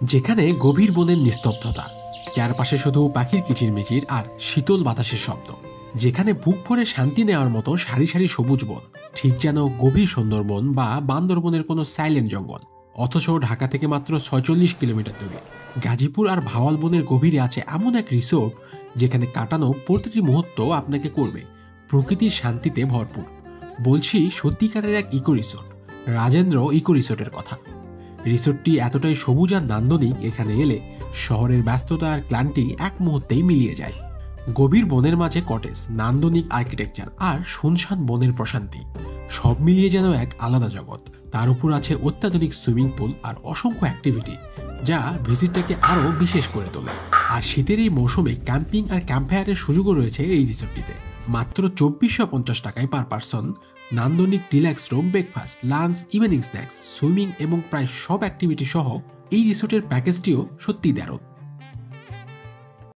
যেখানে গভীর বনের নিস্তব্ধতা, চারপাশে শুধু পাখির কিচিরমিচির আর শীতল বাতাসের শব্দ, যেখানে বুক ভরে শান্তি নেওয়ার মতো সারি সারি সবুজ বন, ঠিক যেন গভীর সুন্দরবন বা বান্দরবনের কোনো সাইলেন্ট জঙ্গল। অথচ ঢাকা থেকে মাত্র 46 কিলোমিটার দূরে গাজীপুর আর ভাওয়াল বনের গভীরে আছে এমন এক রিসোর্ট, যেখানে কাটানো প্রতিটি মুহূর্ত আপনাকে করবে প্রকৃতির শান্তিতে ভরপুর। বলছি সত্যিকারের এক ইকো রিসোর্ট, রাজেন্দ্র ইকো রিসোর্টের কথা। রিসোর্টটি এতটাই সবুজ আর নান্দনিক, এখানে এলে শহরের ব্যস্ততা আর ক্লান্তি এক মুহূর্তেই মিলিয়ে যায়। গভীর বনের মাঝে কটেজ, নান্দনিক আর্কিটেকচার আর শুনশান বনের প্রশান্তি, সব মিলিয়ে যেন এক আলাদা জগৎ। তার উপর আছে অত্যাধুনিক সুইমিং পুল আর অসংখ্য অ্যাক্টিভিটি, যা ভিজিটটাকে আরও বিশেষ করে তোলে। আর শীতের এই মৌসুমে ক্যাম্পিং আর ক্যাম্পফায়ারের সুযোগও রয়েছে এই রিসোর্টটিতে। মাত্র 2450 টাকায় পার পারসন নান্দনিক deluxe room, breakfast, lunch, evening snacks, swimming এবং প্রায় সব অ্যাক্টিভিটি সহ এই রিসোর্টের প্যাকেজটিও সত্যিই দারুণ।